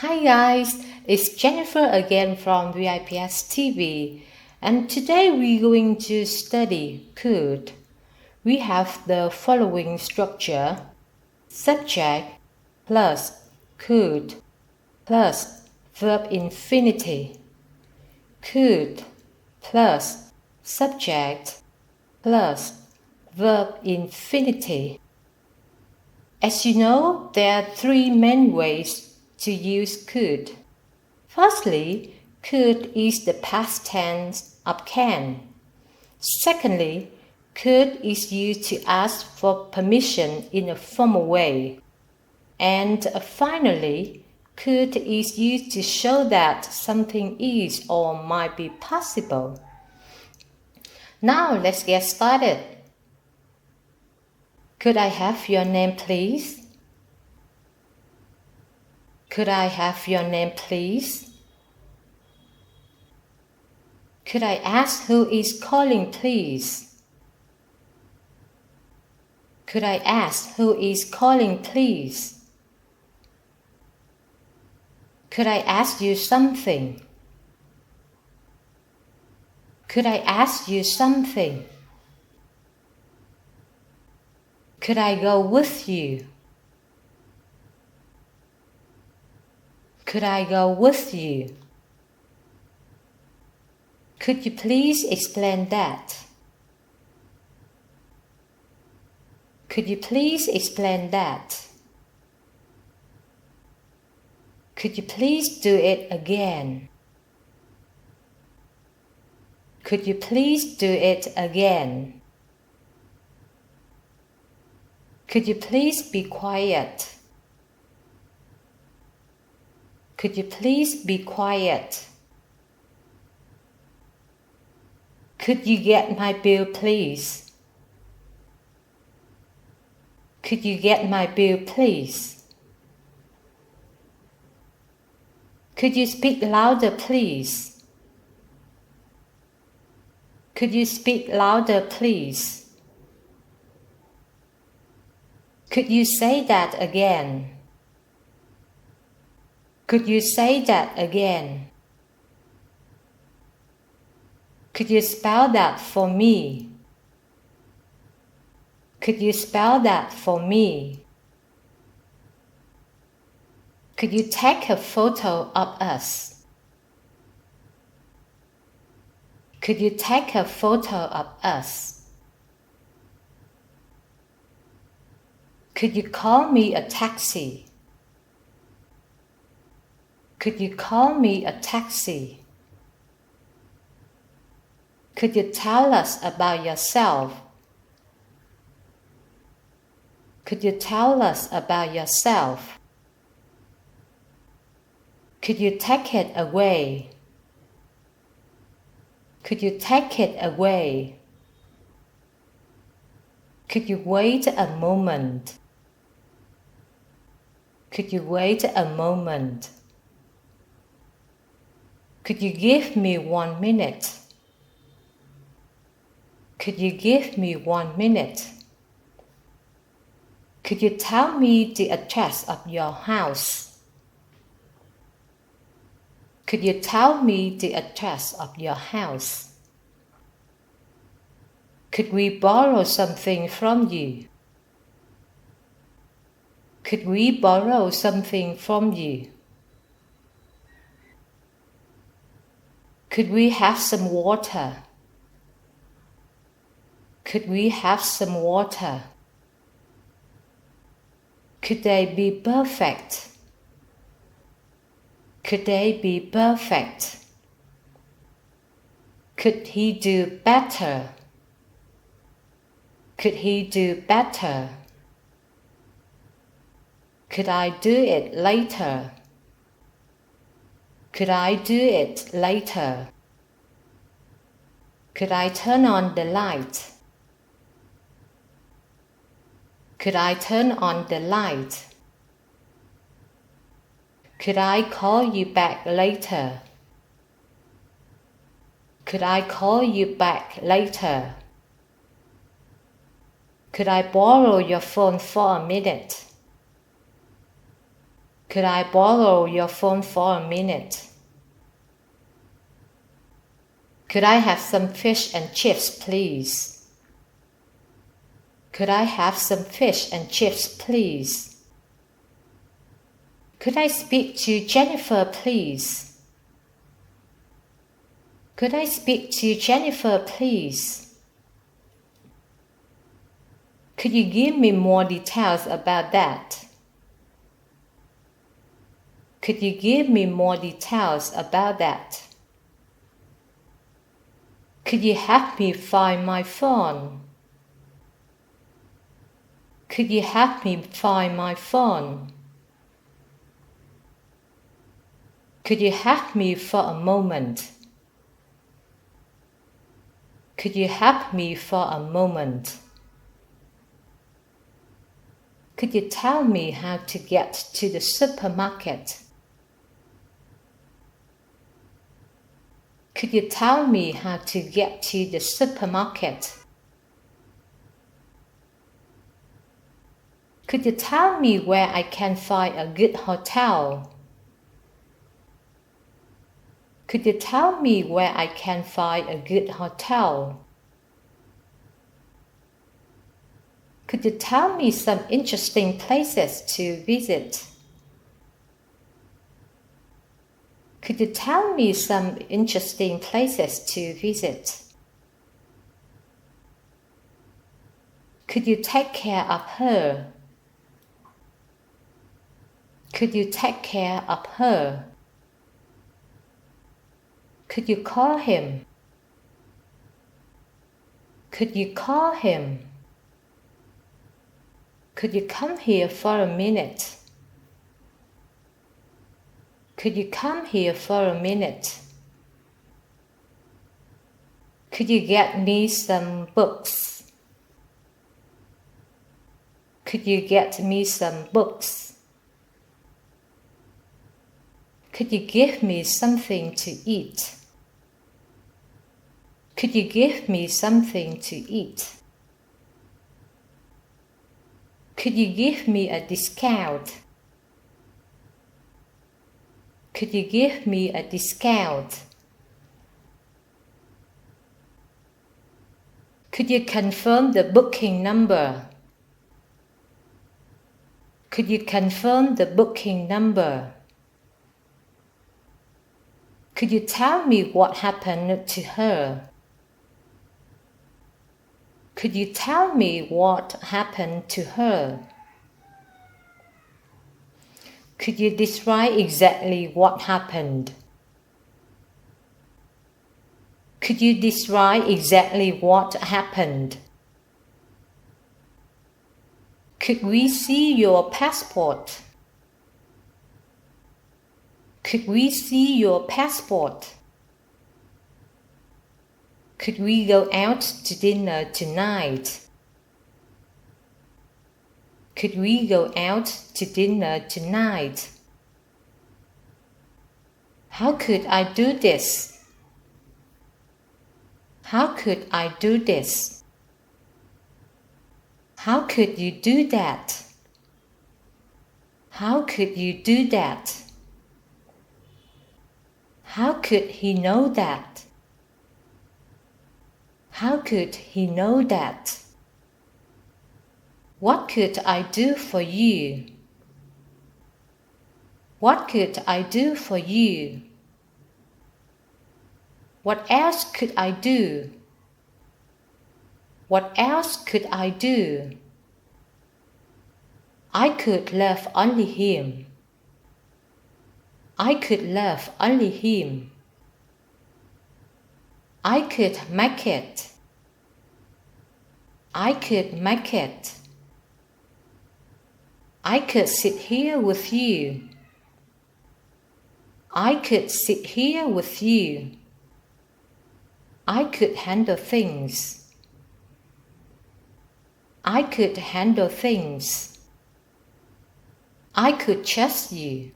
Hi guys, it's Jennifer again from VIPS TV, and today we're going to study could. We have the following structure: subject plus could plus verb infinity, could plus subject plus verb infinity. As you know, there are three main ways to use could. Firstly, could is the past tense of can. Secondly, could is used to ask for permission in a formal way. And finally, could is used to show that something is or might be possible. Now let's get started. Could I have your name, please? Could I have your name, please? Could I ask who is calling, please? Could I ask who is calling, please? Could I ask you something? Could I ask you something? Could I go with you? Could I go with you? Could you please explain that? Could you please explain that? Could you please do it again? Could you please do it again? Could you please be quiet? Could you please be quiet? Could you get my bill, please? Could you get my bill, please? Could you speak louder, please? Could you speak louder, please? Could you say that again? Could you say that again? Could you spell that for me? Could you spell that for me? Could you take a photo of us? Could you take a photo of us? Could you call me a taxi? Could you call me a taxi? Could you tell us about yourself? Could you tell us about yourself? Could you take it away? Could you take it away? Could you wait a moment? Could you wait a moment? Could you give me 1 minute? Could you give me 1 minute? Could you tell me the address of your house? Could you tell me the address of your house? Could we borrow something from you? Could we borrow something from you? Could we have some water? Could we have some water? Could they be perfect? Could they be perfect? Could he do better? Could he do better? Could I do it later? Could I do it later? Could I turn on the light? Could I turn on the light? Could I call you back later? Could I call you back later? Could I borrow your phone for a minute? Could I borrow your phone for a minute? Could I have some fish and chips, please? Could I have some fish and chips, please? Could I speak to Jennifer, please? Could I speak to Jennifer, please? Could you give me more details about that? Could you give me more details about that? Could you help me find my phone? Could you help me find my phone? Could you help me for a moment? Could you help me for a moment? Could you tell me how to get to the supermarket? Could you tell me how to get to the supermarket? Could you tell me where I can find a good hotel? Could you tell me where I can find a good hotel? Could you tell me some interesting places to visit? Could you tell me some interesting places to visit? Could you take care of her? Could you take care of her? Could you call him? Could you call him? Could you come here for a minute? Could you come here for a minute? Could you get me some books? Could you get me some books? Could you give me something to eat? Could you give me something to eat? Could you give me a discount? Could you give me a discount? Could you confirm the booking number? Could you confirm the booking number? Could you tell me what happened to her? Could you tell me what happened to her? Could you describe exactly what happened? Could you describe exactly what happened? Could we see your passport? Could we see your passport? Could we go out to dinner tonight? Could we go out to dinner tonight? How could I do this? How could I do this? How could you do that? How could you do that? How could he know that? How could he know that? What could I do for you? What could I do for you? What else could I do? What else could I do? I could love only him. I could love only him. I could make it. I could make it. I could sit here with you. I could sit here with you. I could handle things. I could handle things. I could trust you.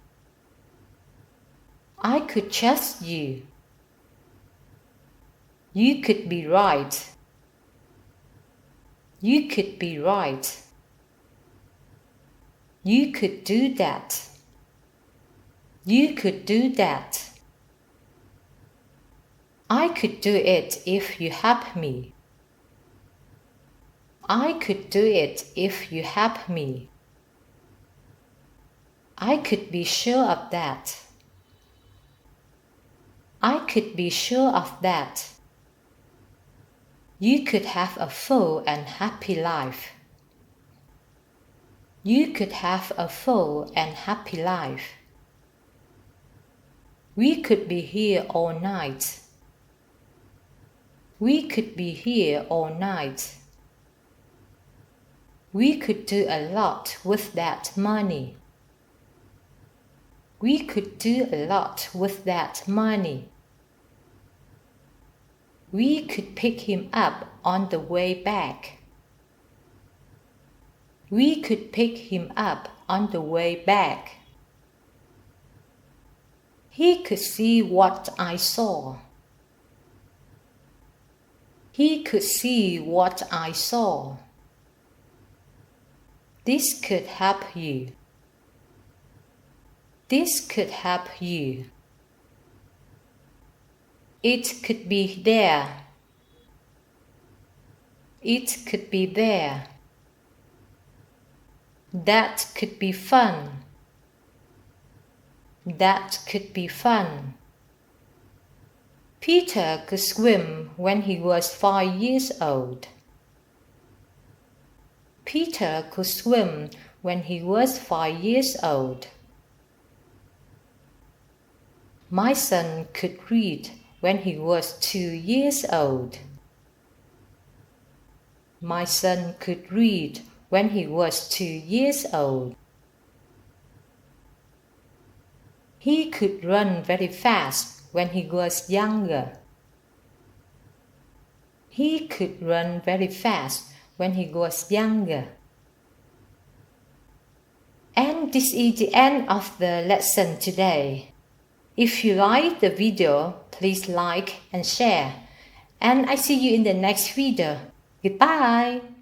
I could trust you. You could be right. You could be right. You could do that. You could do that. I could do it if you help me. I could do it if you help me. I could be sure of that. I could be sure of that. You could have a full and happy life. You could have a full and happy life. We could be here all night. We could be here all night. We could do a lot with that money. We could do a lot with that money. We could pick him up on the way back. We could pick him up on the way back. He could see what I saw. He could see what I saw. This could help you. This could help you. It could be there. It could be there. That could be fun. That could be fun. Peter could swim when he was 5 years old. Peter could swim when he was 5 years old. My son could read when he was 2 years old. My son could read when he was 2 years old. He could run very fast when he was younger. He could run very fast when he was younger. And this is the end of the lesson today. If you like the video, please like and share. And I see you in the next video. Goodbye!